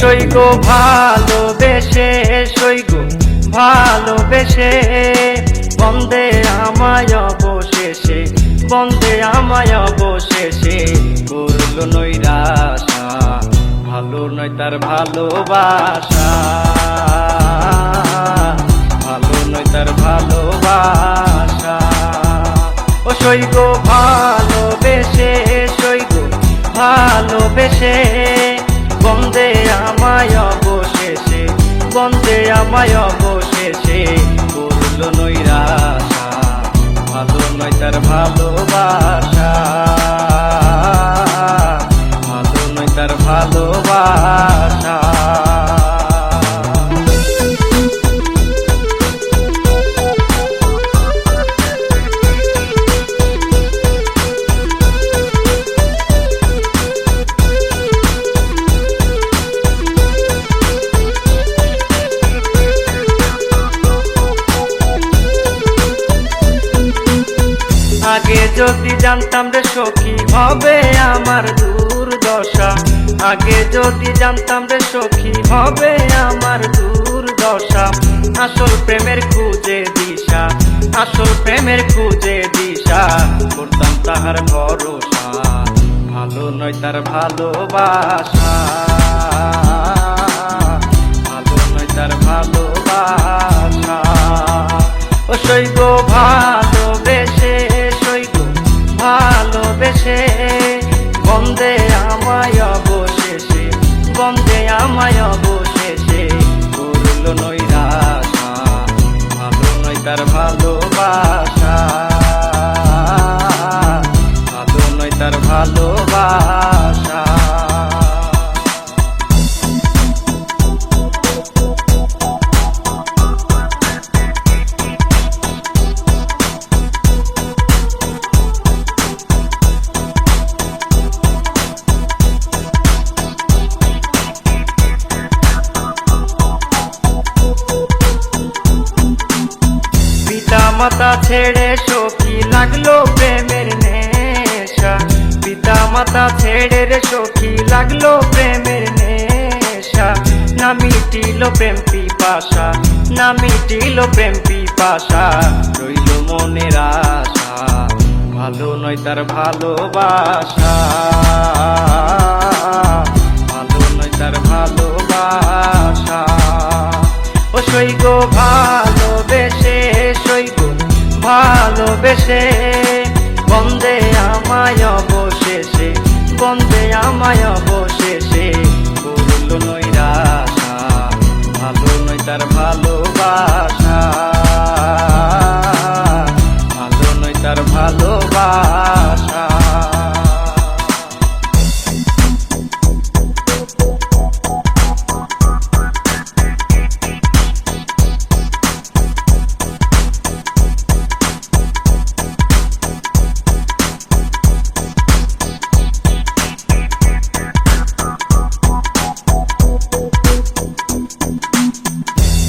সইগো ভালোবেসে, সইগো ভালোবেসে, বন্দে আমায় অবশেষে, বন্দে আমায় অবশেষে করলো নৈরাশা, ভালো নয় তার ভালোবাসা, ভালো নয় তার ভালোবাসা। ও সইগো ভালোবেসে, সইগো ভালোবেসে, বন্দে আমায় অবশেষে, বন্দে আমায় অবশেষে করলো নৈরাশা, ভালো নয় তার ভালোবাসা, ভালো নয় তার ভালোবাসা। আগে যদি জানতাম রে সখী হবে আমার দুর্দশা, আগে যদি জানতাম রে সখী হবে আমার দুর্দশা, আসল প্রেমের খুঁজে দিশা, আসল প্রেমের খুঁজে দিশা করতাম তাহার ভরসা, ভালো নয় তার ভালোবাসা, ভালো নয় তার ভালোবাসা। ও সইগো ভালোবেসে, সইগো ভালোবেসে, বন্দে আমায় অবশেষে, বন্দে আমায় অবশেষে করলো নৈরাশা, ভালো নয় তার ভালোবাসা, ভালো নয় তার ভালোবাসা। মাতা ছেড়ে সখী লাগলো প্রেমের নেশা, পিতা মাতা ছেড়ে রে সখী লাগলো প্রেমের নেশা, না মিটিল প্রেম পিপাসা, না মিটিল প্রেম পিপাসা, রইল মনের আশা, ভালো নয় তার ভালোবাসা, ভালো নয় তার ভালোবাসা। ও সইগো ভালোবেসে, সইগো ভালোবেসে, বন্দে আমায় অবশেষে, বন্দে আমায় অবশেষে করলো নৈরাশা, ভালো নয় তার ভালোবাসা, ভালো নয় তার ভালোবাসা।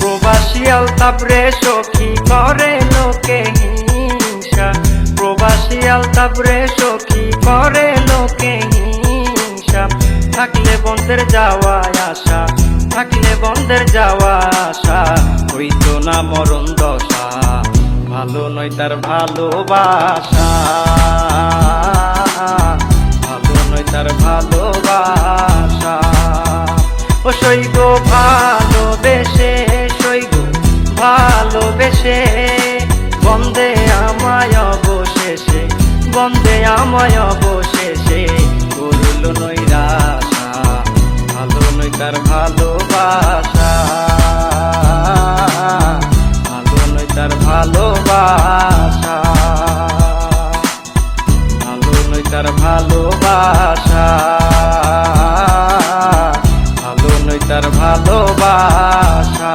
প্রবাসী আলতাপ রে সখী করে লোকে হিংসা, প্রবাসী আলতাপ রে সখী করে লোকে হিংসা, থাকলে বন্ধের যাওয়া আসা, থাকলে বন্ধের যাওয়া আসা হইতো না মরণ দশা, ভালো নয় তার ভালোবাসা, ভালো নয় তার ভালোবাসা। ও সইগো ভালোবেসে, সইগো ভালোবেসে, বন্দে আমায় অবশেষে, বন্দে আমায় অবশেষে করলো নৈরাশা, ভালো নয় তার ভালোবাসা, ভালো নয় তার ভালোবাসা, ভালো নয় তার ভালোবাসা, ভালো নয় তার ভালোবাসা।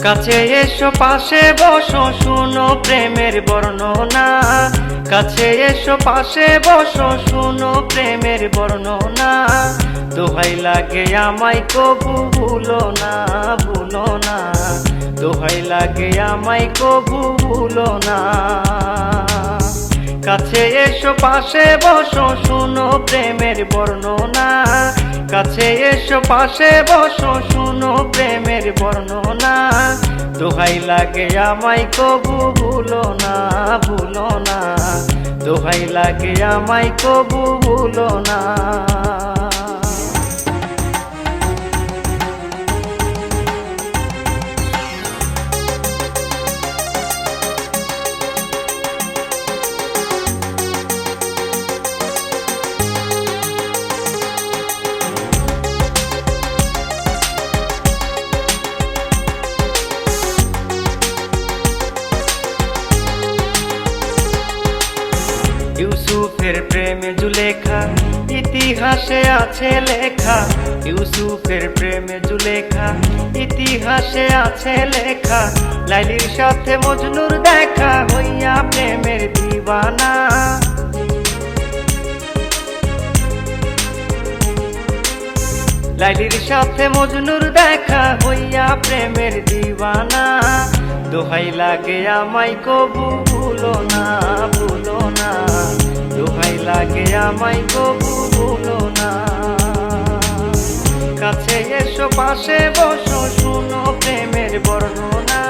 কাছে এসো পাশে বসো শুনো প্রেমের বর্ণনা, কাছে এসো পাশে বসো শুনো প্রেমের বর্ণনা। দোহাই লাগে আমায় কবু ভুলো না, ভুলো না, দোহাই লাগে আমায় কবু ভুলো না। কাছে এসো পাশে বসো শুনো প্রেমের বর্ণনা, কাছে এসো পাশে বসো শুনো প্রেমের বর্ণনা। দোহাই লাগে আমায় কবু ভুলো না, ভুলো না, দোহাই লাগে আমায় কবু ভুলো না। ইউসুফের প্রেমে জুলেখা ইতিহাসে আছে লেখা, ইউসুফের প্রেমে জুলেখা ইতিহাসে আছে লেখা। লাইলির সাথে মজনুর দেখা হইয়া প্রেমের দিবানা, লাইলির সাথে মজনুর দেখা হইয়া প্রেমের দিবানা। দোহাই লাগে আমায় কবু ভুলো না, ভুলো না, দোহাই লাগে আমায় কবু ভুলো না। কাছে এসো পাশে বসো শুনো প্রেমের বর্ণনা,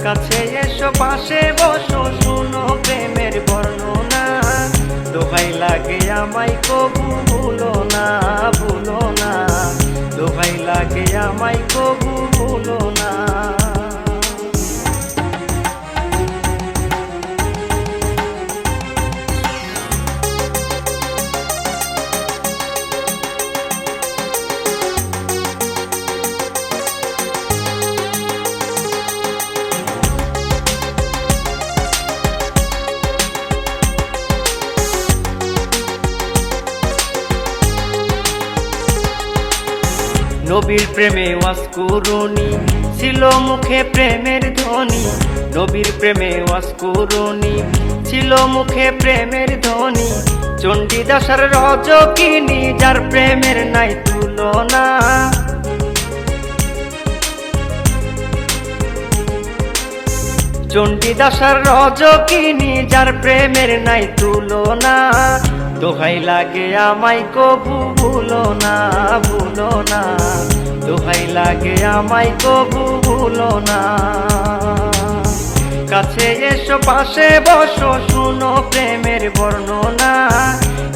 কাছে এসো পাশে বসো শুনো প্রেমের বর্ণনা। দোহাই লাগে আমায় কবু ভুলো না, ভুলো না, দোহাই লাগে আমায় কবু ভুলো না। নবীর প্রেমে ওয়াজ কুরুনি ছিল মুখে প্রেমের ধ্বনি, নবীর প্রেমে ওয়াজ কুরুনি ছিল মুখে প্রেমের ধ্বনি। চণ্ডীদাসের রজকিনী যার প্রেমের নাই তুলনা, চণ্ডীদাসের রজকিনী যার প্রেমের নাই তুলনা। দোহাই লাগে আমায় কবু ভুলো না, ভুলো না, দোহাই লাগে আমায় কবু ভুলো না। কাছে এসো পাশে বসো শুনো প্রেমের বর্ণনা,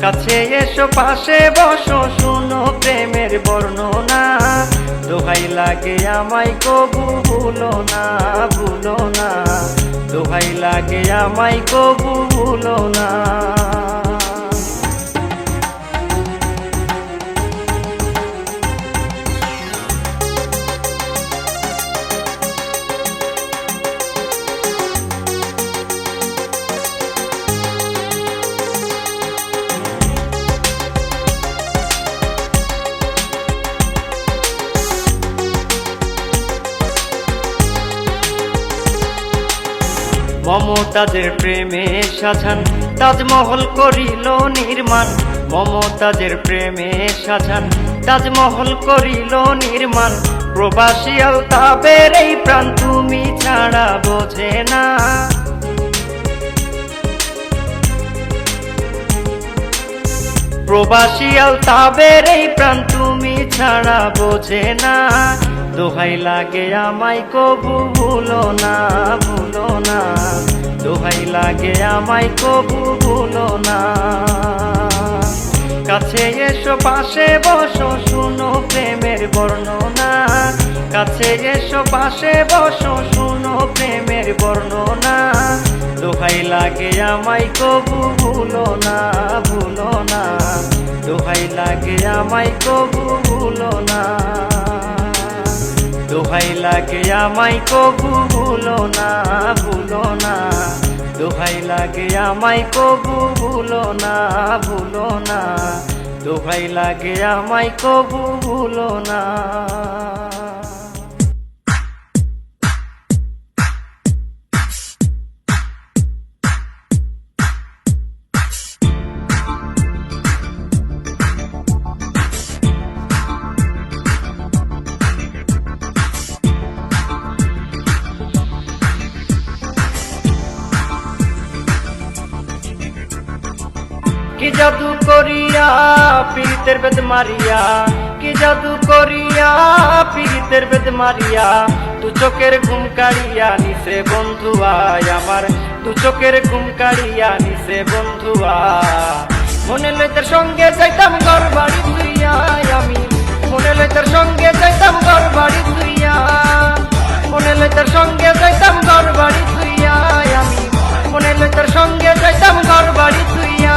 কাছে এসো পাশে বসো শুনো প্রেমের বর্ণনা। দোহাই লাগে আমায় কবু ভুলো না, ভুলো না, দোহাই লাগে আমায় কবু ভুলো না। মমতাজের প্রেমে শাহজাহান তাজমহল করিল নির্মাণ, মমতাজের প্রেমে শাহজাহান তাজমহল করিল নির্মাণ। প্রবাসী আলতাবের এই প্রাণ তুমি ছাড়া বোঝে না, প্রবাসী আলতাবের এই প্রাণ তুমি ছাড়া বোঝে না। দোহাই লাগে আমায় কবু ভুলো না, ভুলো না, দোহাই লাগে আমায় কবু ভুলো না। কাছে এসো পাশে বসো শুনো প্রেমের বর্ণনা, কাছে এসো পাশে বসো শুনো প্রেমের বর্ণনা। দোহাই লাগে আমায় কবু ভুলো না, ভুলো না, দোহাই লাগে আমায় কবু ভুলো না। দোহাই লাগে আমায় কবু ভুলো না, ভুলো না, দোহাই লাগে আমায় কবু ভুলো না, ভুলো না, দোহাই লাগে আমায় কবু ভুলো না। পীড়িতের বেদ মারিয়া, কি জাদু করিয়া পীড়িতের বেদ মারিয়া, তু চোখের ঘুম কাড়িয়া নিছে বন্ধুয়া আমার, তু চোখের ঘুম কাড়িয়া নিছে বন্ধুয়া। মনে লইতের সঙ্গে যাইতাম ঘর বাড়ি তুইয়া আমি, মনে লইতের সঙ্গে যাইতাম ঘর বাড়ি তুইয়া, মনে লইতের সঙ্গে যাইতাম ঘর বাড়ি তুইয়া আমি, মনে লইতের সঙ্গে যাইতাম ঘর বাড়ি তুইয়া।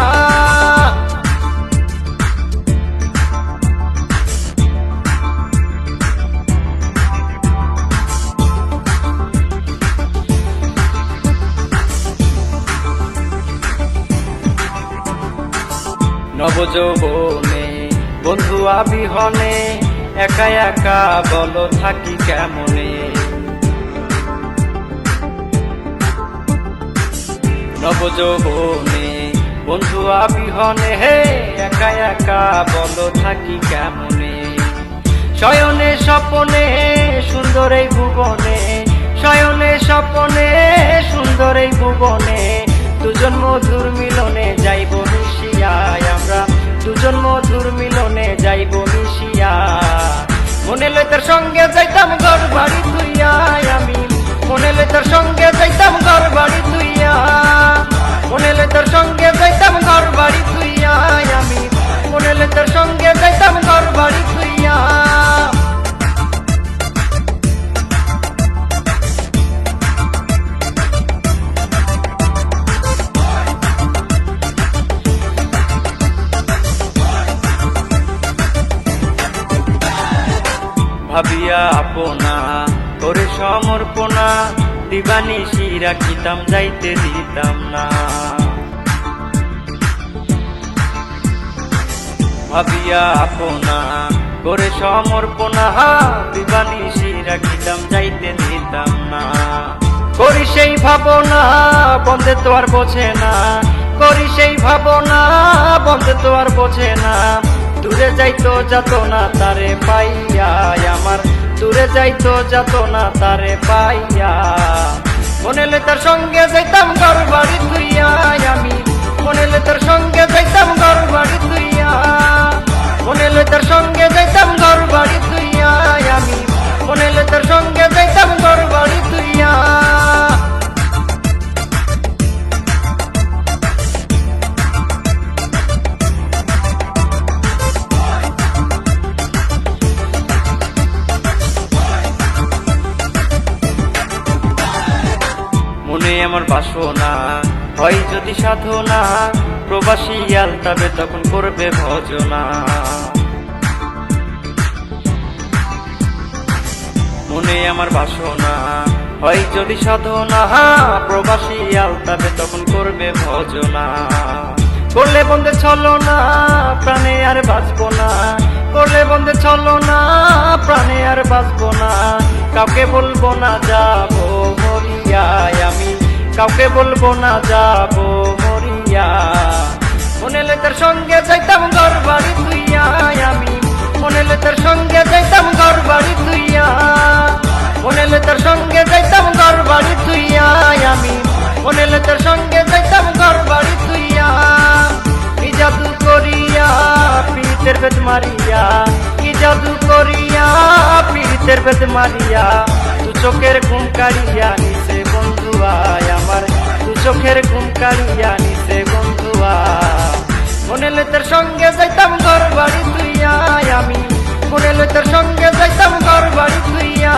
নবযৌবনে বন্ধুয়া বিহনে, একা একা বলো থাকি কেমনে। নবযৌবনে বন্ধুয়া বিহনে, হে একা একা বলো থাকি কেমনে। শয়নে স্বপনে সুন্দর এই ভুবনে, শয়নে স্বপনে সুন্দর এই ভুবনে, দুজন মধুর মিলনে যাইব মিশিয়া আমরা, দুজন মধুর মিলনে যাইব মিশিয়া। মনে লইতার সঙ্গে যাইতাম ঘর বাড়ি তুইয়া আমি, মনে লইতার সঙ্গে যাইতাম ঘর বাড়ি তুইয়া, মনে লইতার সঙ্গে যাইতাম ঘর বাড়ি তুইয়া আমি, মনে লইতার সঙ্গে যাইতাম ঘর বাড়ি তুইয়া। ভাবিয়া আপনা করে সমর্পণা, দিবানিশি রাখিতাম যাইতে দিতাম না। ভাবিয়া আপনা করে সমর্পণা, দিবানিশি রাখিতাম যাইতে দিতাম না। করি সেই ভাবনা বন্ধে তো আর বোঝে না, করি সেই ভাবনা বন্ধে তো আর বোঝে না। দূরে যাইতো যাত না তারে পাইয়া আমার, দূরে যাইতো যাত না তারে পাইয়া। মনে লইতার সঙ্গে যাইতাম ঘর বাড়ি তুইয়া আমি, মনে লইতার সঙ্গে যাইতাম ঘর বাড়ি তুইয়া, মনে লইতার সঙ্গে যাইতাম ঘর বাড়ি তুইয়া আমি, মনে লইতার সঙ্গে যাইতাম ঘর বাড়ি তুইয়া। মনে আমার বাসনা হয় যদি সাধনা, প্রবাসী আলতাবে তখন করবে ভজনা। মনে আমার বাসনা হয় যদি সাধনা, প্রবাসী আলতাবে তখন করবে ভজনা। করলে বন্ধে চলো না প্রাণে আর বাঁচবো না, করলে বন্ধে চলো না প্রাণে আর বাঁচবো না। কাউকে বলবো না যাবো মরিয়া আমি, কাউকে বলবো না যাবো মরিয়া। মনে লইতার সঙ্গে যাইতাম ঘর বাড়ি তুইয়া আমি, মনে লইতার সঙ্গে যাইতাম ঘর বাড়ি তুইয়া, মনে লইতার সঙ্গে যাইতাম ঘর বাড়ি তুইয়া আমি, মনে লইতার সঙ্গে যাইতাম ঘর বাড়ি তুইয়া। কি জাদু করিয়া পীড়িতের বেদ মারিয়া, কি জাদু করিয়া পীড়িতের বেদ মারিয়া, তু চোখের ঘুম কাড়িয়া নিছে বন্ধুয়া আমার, তু চোখের ঘুম কাড়িয়া নিছে বন্ধুয়া। মনে লইতার সঙ্গে যাইতাম ঘর বাড়ি তুইয়া আমি, মনে লইতার সঙ্গে যাইতাম ঘর বাড়ি তুইয়া,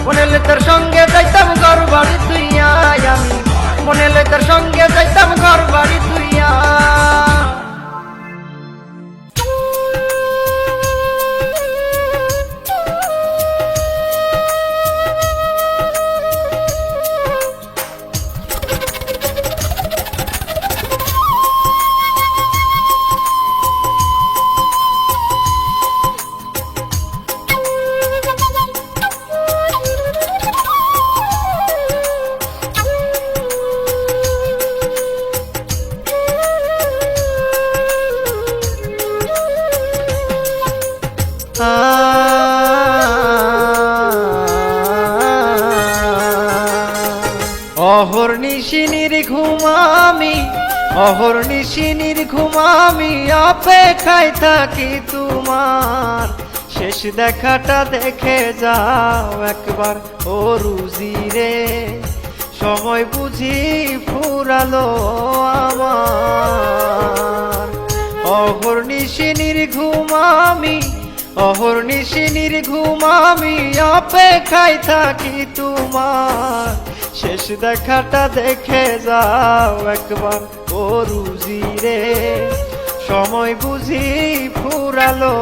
মনে লইতার সঙ্গে যাইতাম ঘর বাড়ি তুইয়া আমি, মনে লইতার সঙ্গে যাইতাম ঘর বাড়ি তুইয়া। অহর্নিশি নির্ঘুম আমি, অহর্নিশি নির্ঘুম আমি অপেক্ষায় থাকি তোমার, শেষ দেখাটা দেখে যাও একবার ও রুজি রে, সময় বুঝি ফুরালো আমার। অহর্নিশি নির্ঘুম আমি, অহর্নিশি নির্ঘুম আমি অপেক্ষায় থাকি তোমার, শেষ দেখাটা দেখে যাও একবার ও রুজি রে, সময় বুঝি ফুরালো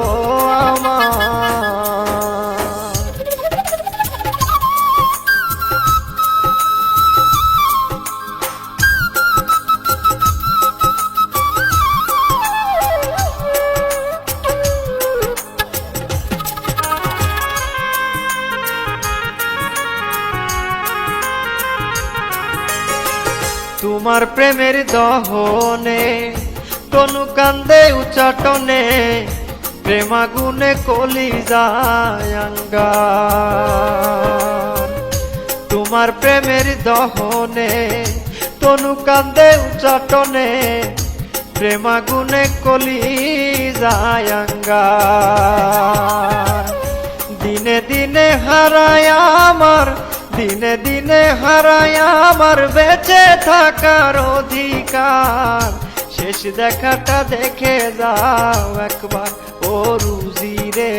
আমার। তোমার প্রেমের দহনে তনু কান্দে উচাটনে, প্রেমাগুনে কলি যায় আঙ্গার। তোমার প্রেমের দহনে তনু কান্দে উচাটনে, প্রেমাগুনে কলি যায় আঙ্গার। দিনে দিনে হারায় আমার, দিনে দিনে হারায় আমার বেঁচে থাকার অধিকার, শেষ দেখাটা দেখে যাও একবার ও রুজি রে,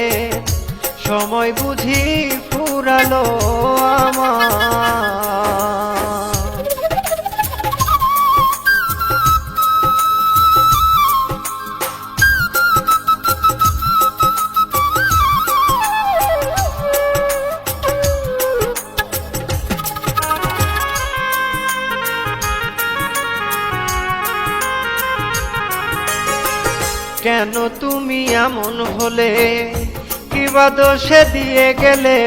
সময় বুঝি ফুরালো আমার। কেন তুমি এমন হলে, কিবা দোষে দিয়ে গেলে,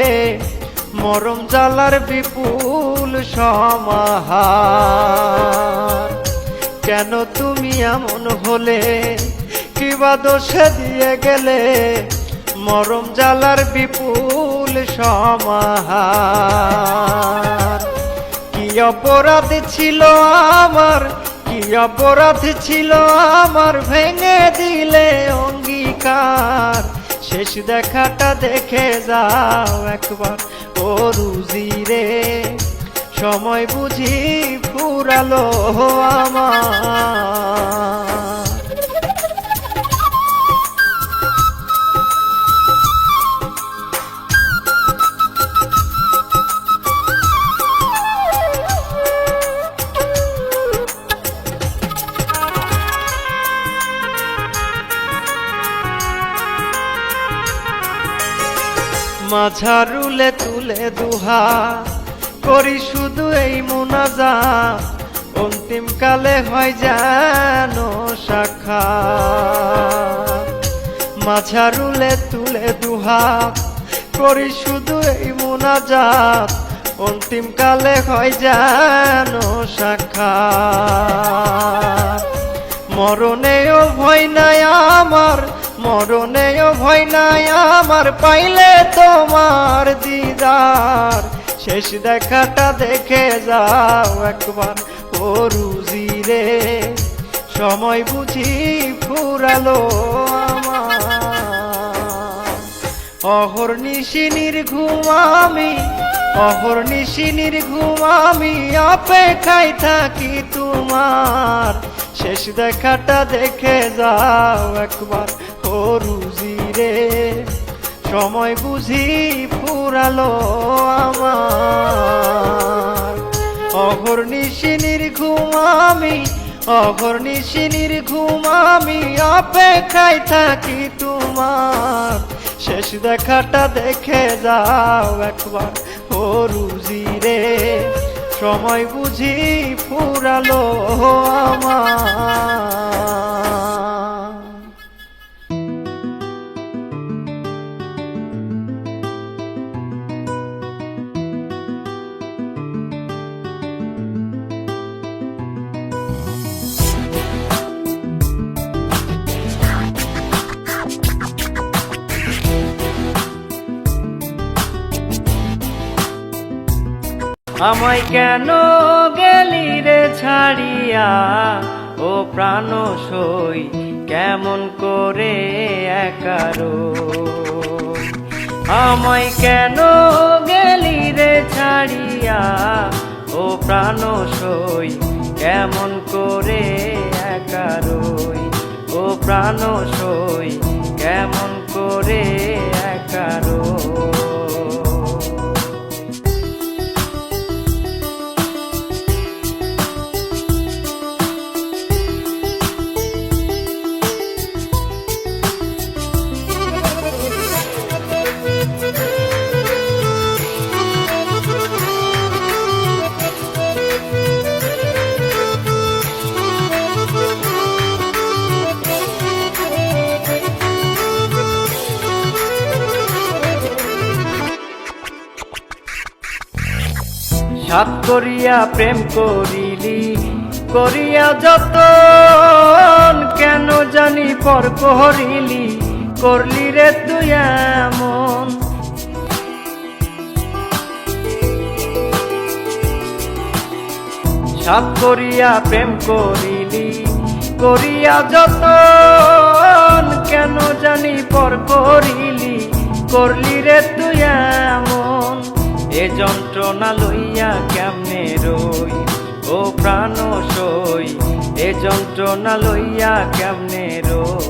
মরম জ্বালার বিপুল সমাহার। কেন তুমি এমন হলে, কিবা দোষে দিয়ে গেলে, মরম জ্বালার বিপুল সমাহার। কি অপরাধ ছিল আমার, কি অপরাধ ছিল আমার, ভেঙে দিলে অঙ্গীকার, শেষ দেখাটা দেখে যাও একবার ও রুজি রে, সময় বুঝি ফুরালো আমার। মাঝারুলে তুলে দুহা করি শুধু এই মুনাজাত, অন্তিম কালে হয় যেন সাক্ষাৎ। মাঝারুলে তুলে দুহা করি শুধু এই মুনাজাত, অন্তিম কালে হয় যেন সাক্ষাৎ। মরণেও ভয় নাই আমার, মরণেও ভয় নাই আমার, পাইলে তোমার দিদার, শেষ দেখাটা দেখে যাও একবার ও রুজি রে, সময় বুঝি ফুরালো আমার। অহর্নিশি নির্ঘুম আমি, অহর্নিশি নির্ঘুম আমি অপেক্ষায় থাকি তোমার, শেষ দেখাটা দেখে যাও একবার ও রুজি রে, সময় বুঝি ফুরালো আমার। অহর্নিশি নির্ঘুম আমি, অহর্নিশি নির্ঘুম আমি অপেক্ষায় থাকি তোমার, শেষ দেখাটা দেখে যাও একবার ও রুজি রে, সময় বুঝি ফুরালো আমার। আমায় কেন গেলি রে ছাড়িয়া, ও প্রাণ সই কেমন করে একা রই। আমায় কেন গেলি রে ছাড়িয়া, ও প্রাণ সই কেমন করে একা রই। ও প্রাণ সই কেমন করে একা রই। সাত করিয়া প্রেম করিলি, করিয়া যতন কেন জানি পর করিলি, করলি রে তুই এমন। সাত করিয়া প্রেম করিলি, করিয়া যতন কেন জানি পর করিলি, করলি রে তুই এমন। এ যন্ত্রণা লইয়া কেমনে রই, ও প্রাণ সই এ যন্ত্রণা লইয়া কেমনে রই।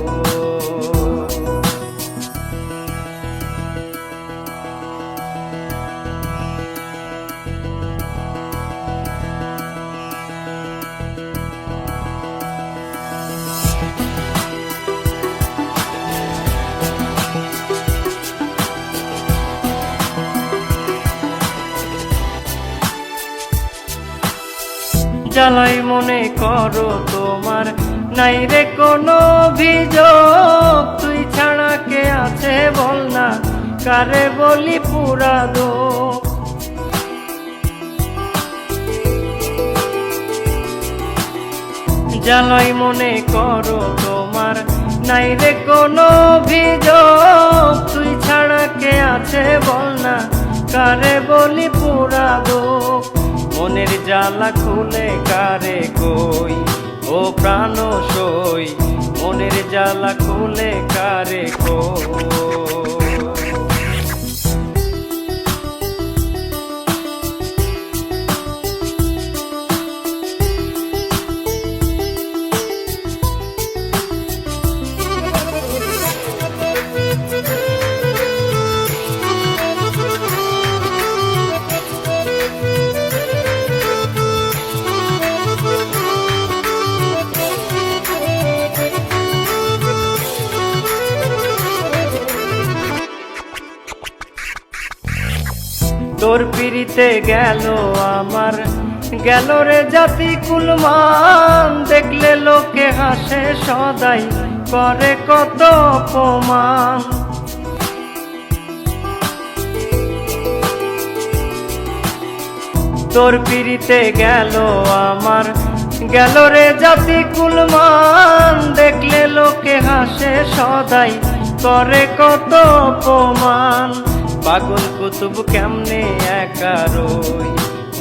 জ্বালাই মনে করো তোমার নাই রে কোনো অভিযোগ, তুই ছাড়া কে আছে বল না, কারে বলি পুরা দোষ। জ্বালাই মনে করো তোমার নাই রে কোনো অভিযোগ, তুই ছাড়া কে আছে বল না, কারে বলি পুরা দোষ। মনের জ্বালা খুলে কারে কই, ও প্রাণ সই মনের জ্বালা খুলে কারে কই। তোর পিড়িতে গেল আমার, গেল রে জাতি কুলমান, দেখলে লোকে হাসে সদাই করে কত অপমান। তোর পিড়িতে গেল আমার, গেল রে জাতি কুলমান, দেখলে লোকে হাসে সদাই করে কত অপমান। পাগল কুতুব কেমনে একা রই,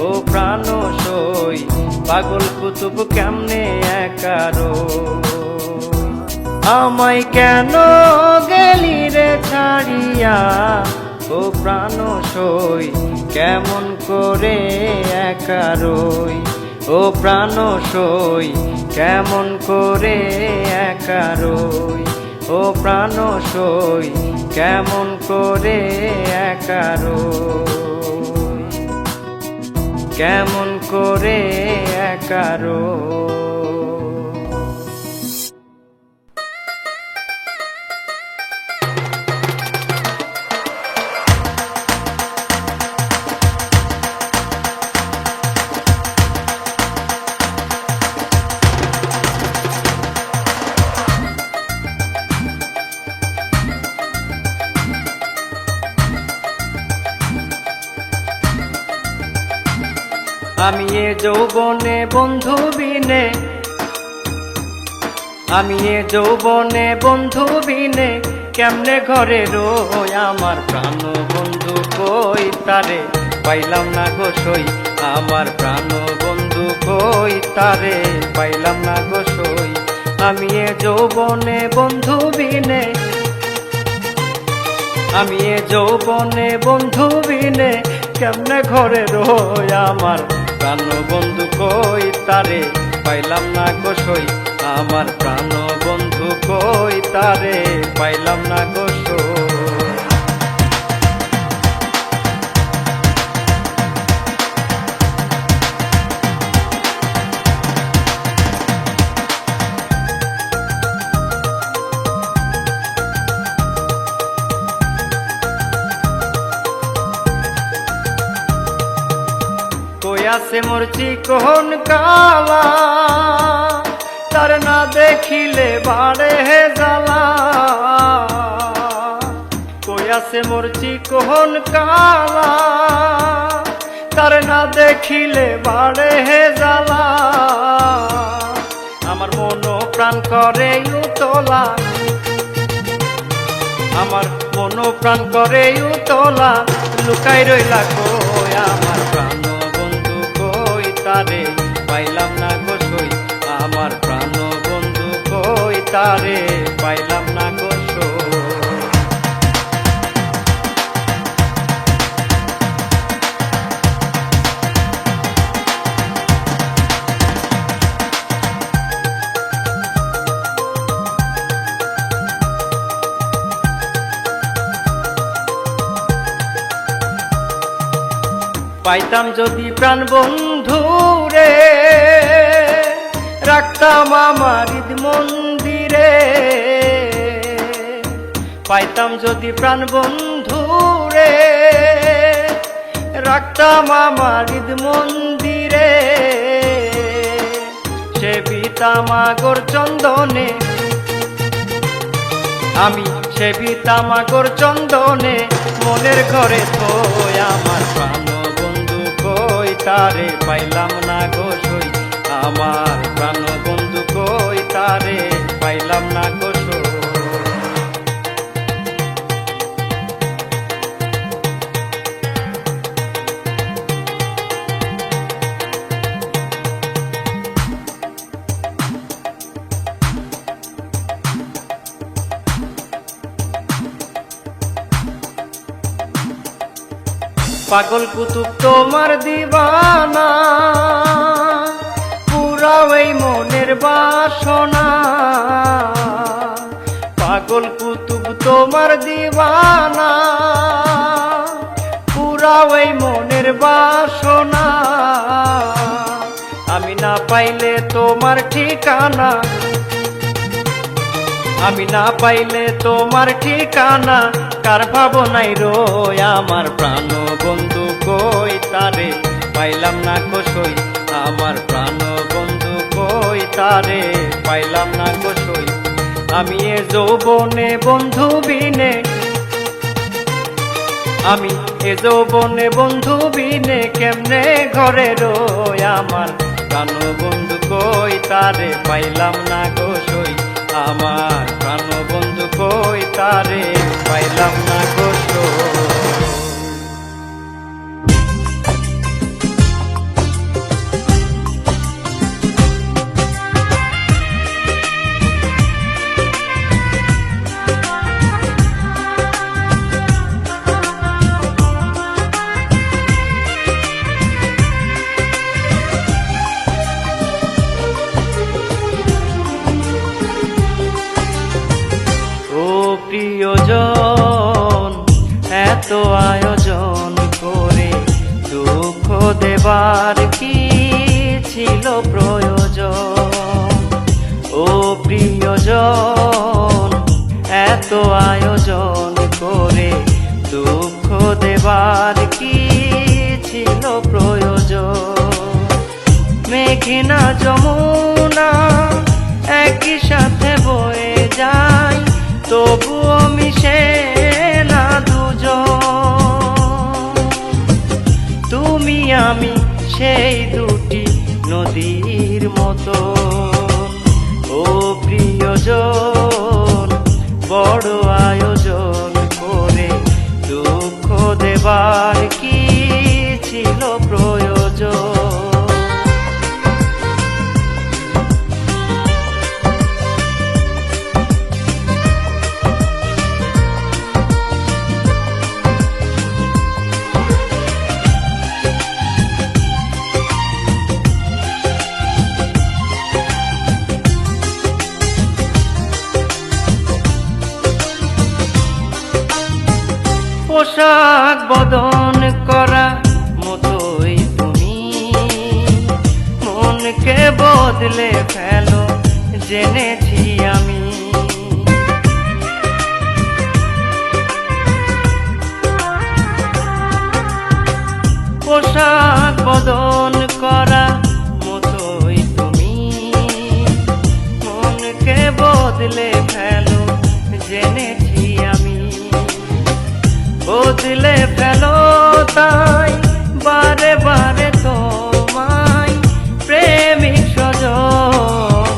ও প্রাণ সই পাগল কুতুব কেমনে একা রই। আমায় কেন গেলি রে ছাড়িয়া, ও প্রাণ সই কেমন করে একা রই। ও প্রাণ সই কেমন করে একা রই। ও প্রাণ সই কেমন করে একা রই, কেমন করে একা রই। আমি এ যৌবনে বন্ধু বিনে, আমি এ যৌবনে বন্ধু বিনে কেমনে ঘরে রই। আমার প্রাণ বন্ধু কই তারে পাইলাম না গো সই। আমার প্রাণ বন্ধু কই তারে পাইলাম না গো সই। আমি এ যৌবনে বন্ধু বিনে, আমি এ যৌবনে বন্ধু বিনে কেমনে ঘরে রই, আমার প্রাণ বন্ধু কই তারে পাইলাম না গো সই, আমার প্রাণ বন্ধু কই তারে পাইলাম না গো সই। আছে মোর চিকন কালা, তার না দেখিলে বাড়ে হে জ্বালা। কই আছে মোর চিকন কালা, তার না দেখিলে বাড়ে হে জ্বালা। আমার মন প্রাণ করে উতলা, আমার মন প্রাণ করে উতলা, লুকাই রইলা কই আমার প্রাণ তারে পাইলাম না গো সই, আমার প্রাণ বন্ধু কই তারে পাইলাম না গো সই। পাইতাম যদি প্রাণ বন্ধু রে, রাখতাম আমার হৃদ মন্দিরে। পাইতাম যদি প্রাণ বন্ধু রে, রাখতাম আমার হৃদ মন্দিরে। সেবিতাম আগর চন্দনে, আমি সেবিতাম আগর চন্দনে, মনের ঘরে থই আমার প্রাণ তারে পাইলাম না গো সই, আমার প্রাণ বন্ধু কই তারে পাইলাম না গো সই। পাগল কুতুব তোমার দিবানা, পুরাও এই মনের বাসনা। পাগল কুতুব তোমার দিবানা, পুরাও এই মনের বাসনা। আমি না পাইলে তোমার ঠিকানা, আমি না পাইলে তোমার ঠিকানা, কার ভাবনাই রই আমার প্রাণ বন্ধু কই তারে পাইলাম না গো সই, আমার প্রাণ বন্ধু কই তারে পাইলাম না গো সই। আমি এ যৌবনে বন্ধু বিনে, আমি এ যৌবনে বন্ধু বিনে কেমনে ঘরে রই, আমার প্রাণ বন্ধু কই তারে পাইলাম না গো সই, আমার প্রাণ বন্ধু কই তারে পাইলাম না গো সই। প্রিয়জন এত আয়োজন করে দুঃখ দেবার কি ছিল প্রয়োজন? ও প্রিয়জন এত আয়োজন করে দুঃখ দেবার কি ছিল প্রয়োজন? মেঘনা যমুনা একই সাথে বয়ে যায়, তবুও মিশে না দুজন। তুমি আমি সেই দুটি নদীর মতো। ও প্রিয়জন বড় আয়োজন করে দুঃখ দেবার কি ছিল প্রয়োজন? পোশাক বদন করা মতোই তুমি মনকে বদলে ফেলো জেনেছি আমি। পোশাক বদন করা মতোই তুমি মনকে বদলে ফেলো জেনেছি আমি। বদলে ফেলো তাই বারে বারে তোমায় প্রেমিক স্বজন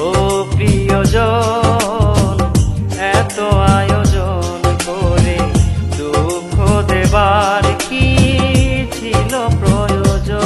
ও প্রিয়জন, এত আয়োজন করে দুঃখ দেবার কি ছিল প্রয়োজন?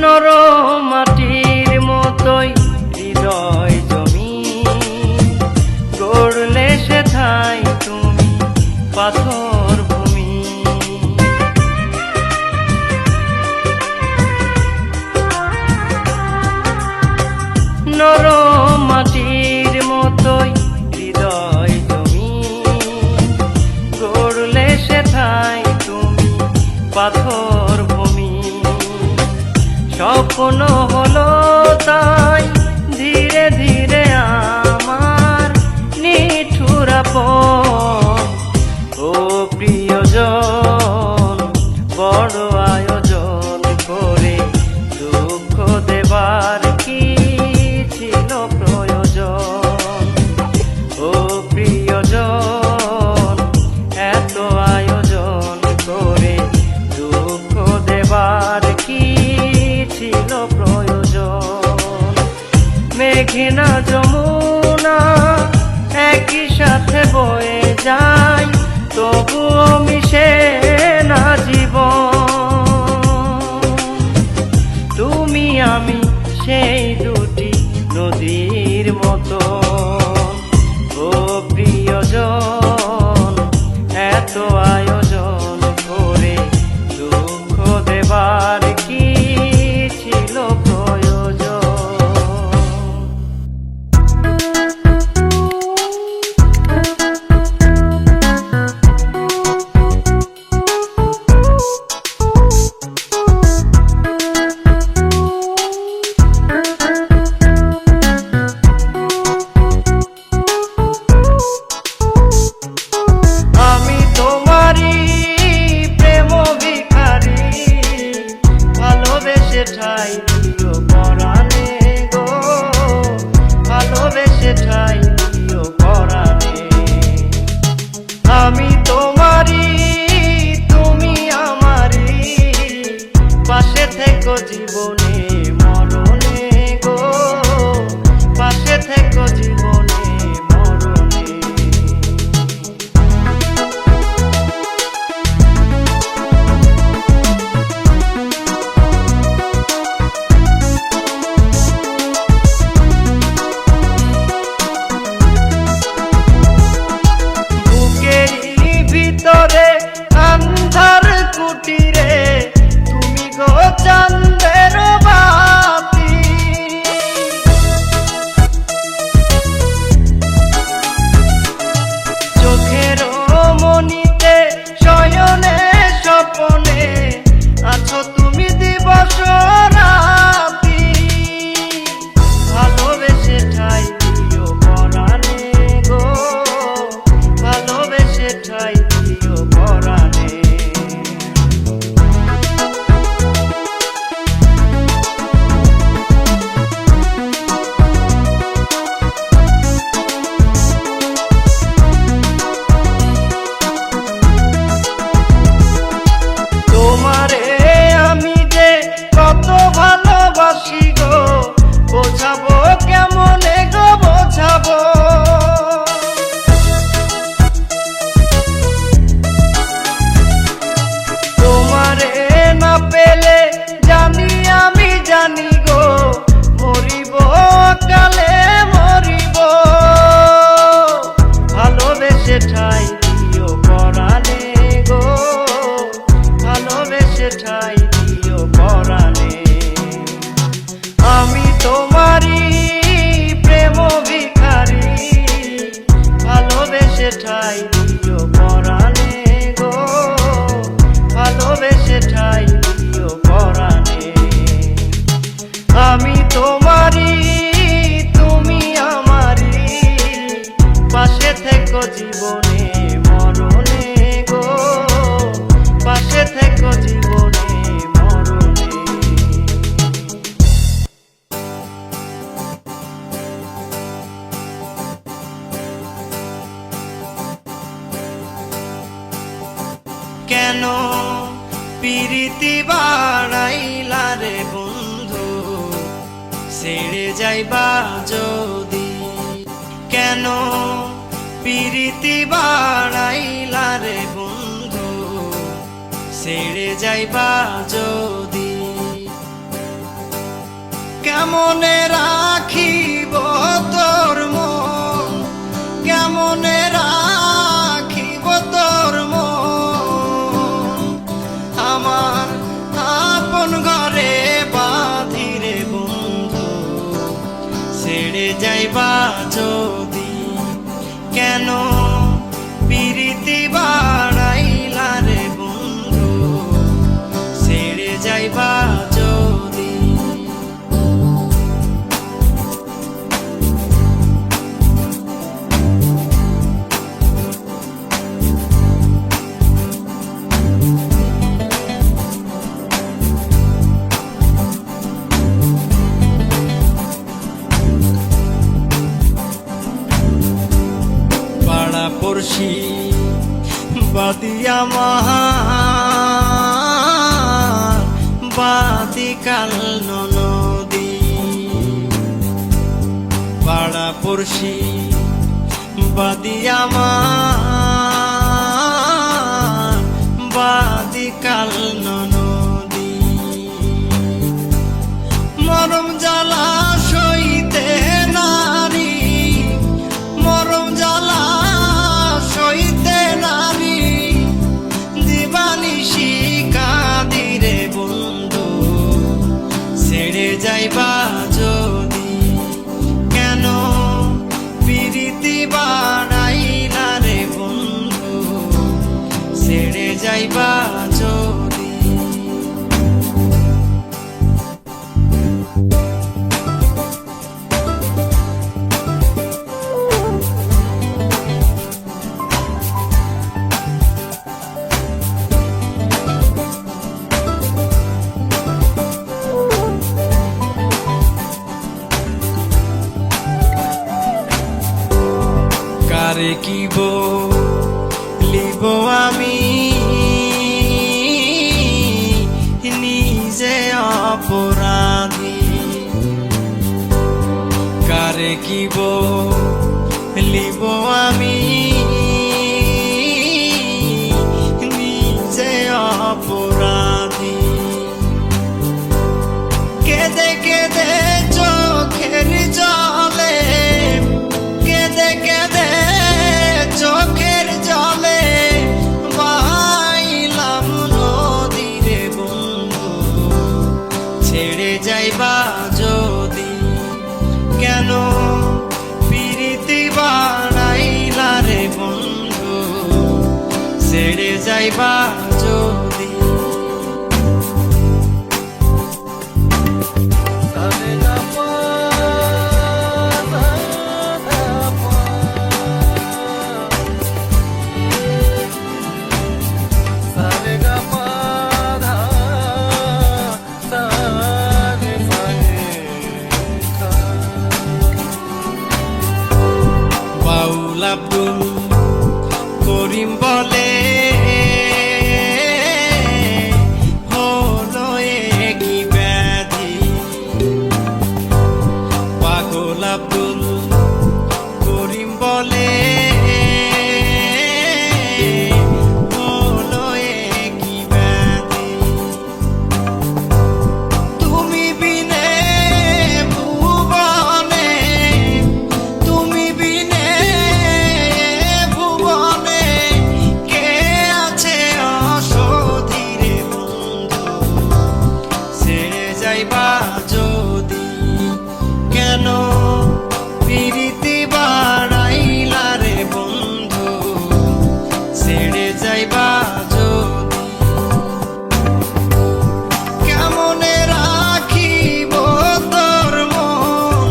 নরম মাটির মতোই হৃদয় জমি গড়লে সেথায় তুমি পাথর ভূমি। নরম মাটির মতোই হৃদয় জমি গড়লে সেথায় তুমি পাথর ভূমি। স্বপ্ন হলো তাই ধীরে ধীরে আমার নিঠুর আপন ও প্রিয়জন, বড় আয়োজন করে দুঃখ দেবার কি ছিল প্রয়োজন? ও প্রিয়জন, এত আয়োজন করে দুঃখ দেবার কি ছিল প্রয়োজন? মেঘনা যমুনা একই সাথে বয়ে যায় তবুও মিশে না জীবন। তুমি আমি সেই দুটি নদীর মতো ও প্রিয়জন, এত আয়োজন করে দুঃখ দেবার কি ছিল প্রয়োজন? আমি তোমারই প্রেম ভিখারি, ভালোবেসে ঠাই দিও পরাণে গো, ভালোবেসে ঠাই দিও পরাণে। আমি তোমারই তুমি আমারই, পাশে থেকো জীবনে মরণে গো, পাশে থেকো জীবনে মরণে। বাড়াইলা রে বন্ধু ছেড়ে যাইবা যদি কেন পিরিতি বাড়াইলা রে বন্ধু ছেড়ে যাইবা যদি কেমনে রাখিব তোর মন কেমনে রাখিব তোর মন আমার আপন ঘরে বাঁধিরে বন্ধু ছেড়ে যাইবা যদি কেন পিরিতি বাড়াইলা রে বন্ধু ছেড়ে যাইবা যদি পড়শি বাদিয়া আমার বাদি কাল নদী পাড়া পড়শি বাদিয়া আমার বাদি কাল নদী মরম জ্বালা সইতে নারী মরম জ্বালা সইতে নারী দিবানিশি কাঁদিরে বন্ধু ছেড়ে যাইবা যদি কেন পিরিতি বাড়াইলা রে বন্ধু ছেড়ে যাইবা যদি কারে কি বলিব আমি নিজে অপরাধী কারে কি বলিব আমি নিজে অপরাধী কেঁদে কেঁদে চোখের জলে কেঁদে কেঁদে চোখের জলে বাইলাম নদীরে বন্ধু ছেড়ে যাইবা যদি কেন পিরিতি বাড়াইলা রে বন্ধু ছেড়ে যাইবা যদি আব্দুল করিম বলে হলো কি ব্যাধি পাগল আব্দুল করিম বলে হলো কি ব্যাধি তুমি বিনে ভুবনে তুমি বিনে যদি কেন পিরিতি বাড়াইলা রে বন্ধু ছেড়ে যাইবা যদি কেমনে রাখিব তোর মন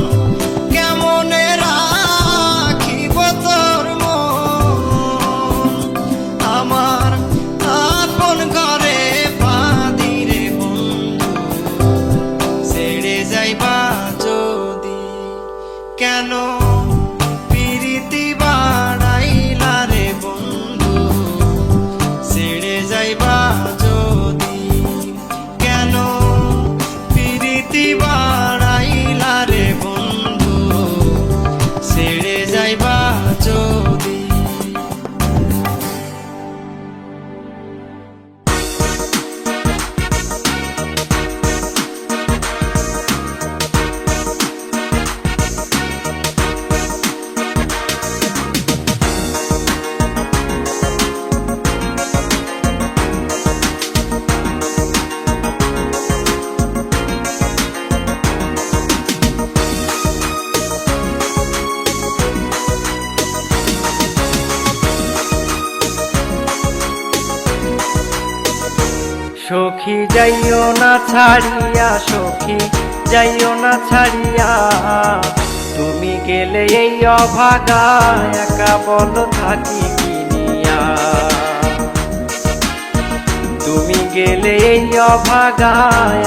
কেমনে রাখিব তোর মন আমার আপন ঘরে বাঁধিরে বন্ধু ছেড়ে যাইবা যদি কেন পিরিতি বাড়াইলা রে বন্ধু ছেড়ে যাইবা যদি কেন যাইও না ছাড়িয়া সখী, যাইও না ছাড়িয়া। তুমি গেলে এই অভাগা একা বলো থাকি কি নিয়া। তুমি গেলে এই অভাগা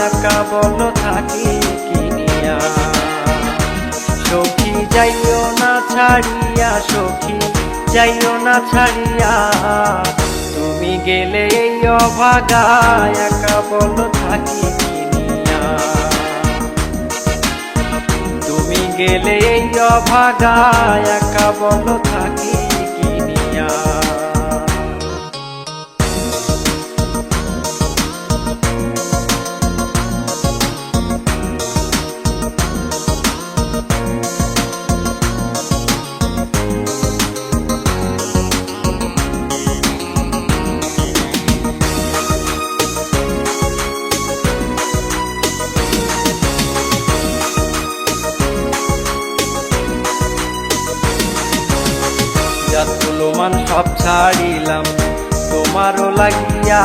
একা বলো থাকি কি নিয়া। সখী যাইও না ছাড়িয়া সখী, যাইও না ছাড়িয়া। তুমি গেলে এই অভাগা একা বলো থাকি কি নিয়া। তুমি গেলে এই অভাগা একা বলো থাকি কি নিয়া। জাতগুলো মান সব ছাড়িলাম তোমারও লাগিয়া।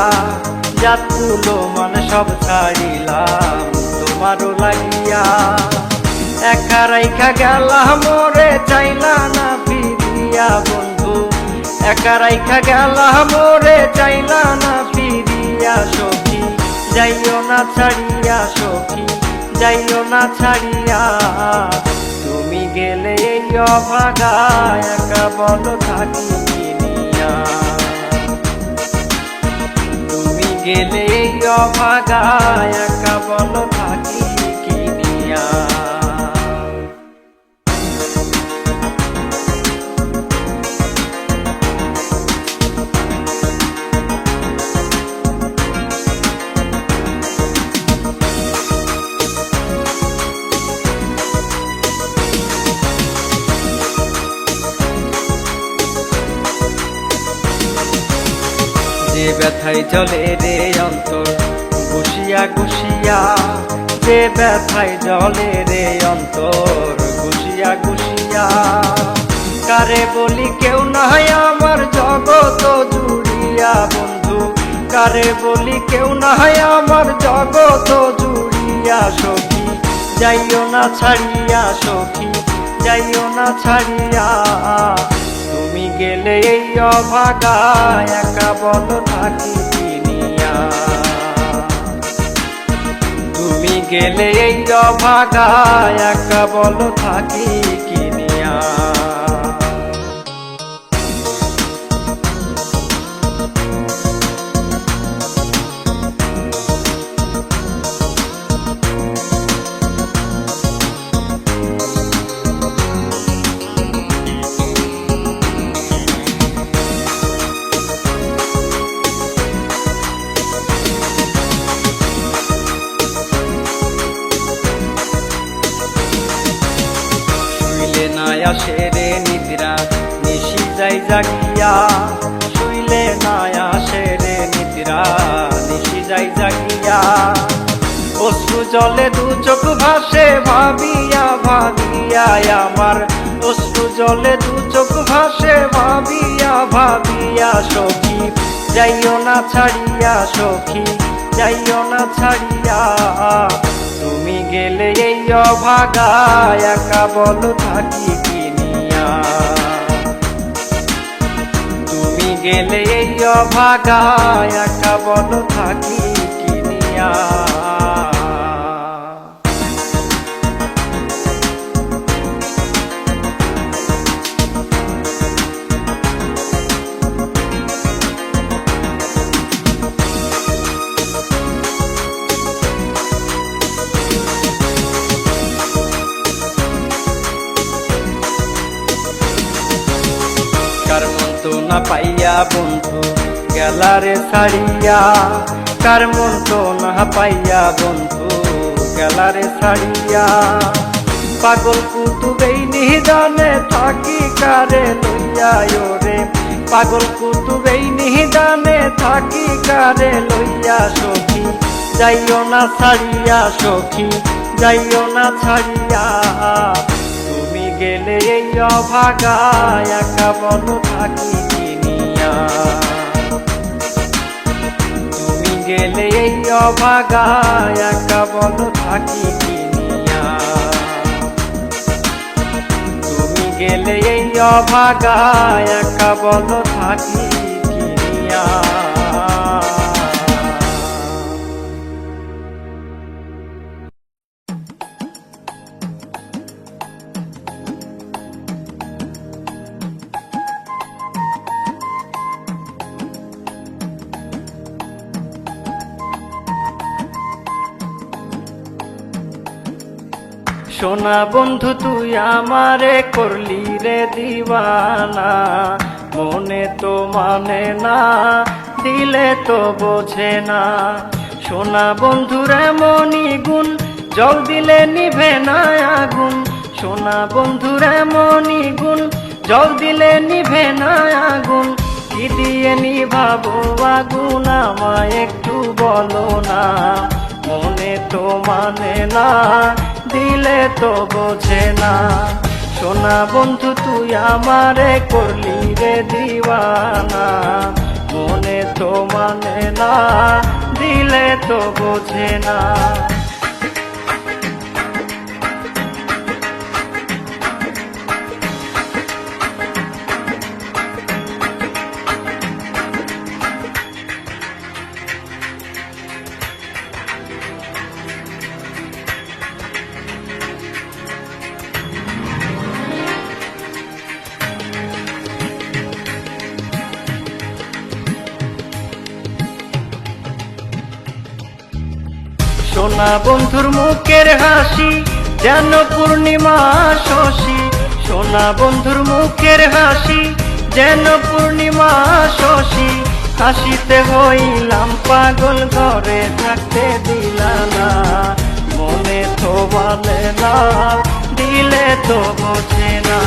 জাতগুলো মান সব ছাড়িলাম তোমারও লাগিয়া। একা রাইখা গেলা মোরে চাইলা না ফিরিয়া বন্ধু। একা রাইখা গেলা মোরে চাইলা না ফিরিয়া সখী, যাইও না ছাড়িয়া সখী, যাইও না ছাড়িয়া। তুমি গেলে এই অভাগা একা বলো থাকি কি নিয়া। তুমি গেলে এই অভাগা একা বলো থাকি কি নিয়া। যে ব্যথায় জলে রে অন্তর গুছিয়া গুছিয়া। যে ব্যথায় জলে রে অন্তর গুছিয়া গুছিয়া। কারে বলি কেউ নাই আমার জগত জুড়িয়া বন্ধু। কারে বলি কেউ নাই আমার জগত জুড়িয়া সখী, যাইও না ছাড়িয়া সখী, যাইও না ছাড়িয়া। তুমি গেলে এই অভাগা একা বলো থাকি কি নিয়া। তুমি গেলে এই অভাগা একা বলো থাকি কি নিয়া। আসে রে নিদ্রা নিশি যাই জাগিয়া। শুইলে না আসে রে নিদ্রা নিশি যাই জাগিয়া। অশ্রু জলে দু চোখ ভাসে ভাবিয়া ভাবিয়া আমার। অশ্রু জলে দু চোখ ভাসে ভাবিয়া ভাবিয়া সখী, যাইও না ছাড়িয়া সখী, যাইও না ছাড়িয়া। তুমি গেলে এই অভাগা একা বলো থাকি কি নিয়া। তুমি গেলে এই অভাগা একা বলো থাকি কি নিয়া। কার মন তো না পাইয়া বন্ধু গেলারে ছাড়িয়া। কার মন তো না পাইয়া বন্ধু গেলারে ছাড়িয়া। পাগল কুতুবেই নিদানে থাকি কারে লইয়া রে। পাগল কুতুবেই নিদানে থাকি কারে লইয়া সখী, যাইও না ছাড়িয়া সখী, যাইও না ছাড়িয়া। তুমি গেলে এই অভাগা একা বলো থাকি কি নিয়া। তুমি গেলে এই অভাগায় একা বলো থাকি কিনিয়া, তুমি গেলে এই অভাগায় একা বলো থাকি কিনিয়া। সোনা বন্ধু তুই আমারে করলি রে দিওয়ানা, মনে তো মানে না দিলে তো বোঝে না। সোনা বন্ধুর এমনই গুণ জল দিলে নিভে না আগুন, সোনা বন্ধুর এমনই গুণ জল দিলে নিভে না আগুন। কি দিয়ে নিভাবো আগুন আমায় একটু বলো না, মনে তো মানে না দিলে তো বোঝে না। সোনা বন্ধু তুই আমারে করলি রে দিওয়ানা, মনে তো মানে না দিলে তো বোঝে না। সোনা বন্ধুর মুখের হাসি যেন পূর্ণিমা শশী, সোনা বন্ধুর মুখের হাসি যেন পূর্ণিমা শশী। হাসিতে হইলাম পাগল ঘরে থাকতে দিলা না, মনে তো বলে না দিলে তো বোঝে না।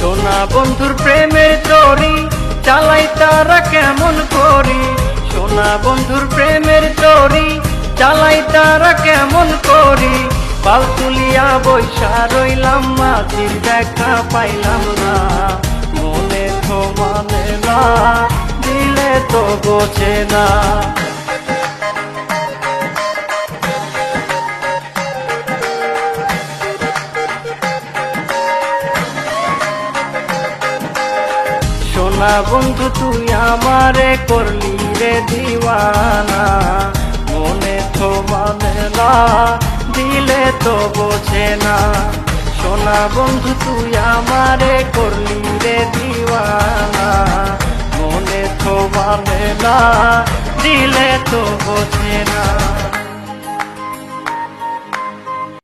সোনা বন্ধুর প্রেমের তরি চালাই তারা কেমন করি, সোনা বন্ধুর প্রেমের তরি চালাই তারা কেমন করি। পাল তুলিয়া বৈশা রইলাম মাঝির দেখা পাইলাম না, মনে তো মানে না দিলে তো বোঝে না। সোনা বন্ধু তুই আমারে করলি রে দিওয়ানা, মনে তো মানে না দিলে তো বোঝে না। সোনা বন্ধু তুই আমারে করলি রে দিওয়ানা, মনে তো মানে না দিলে তো বোঝে না।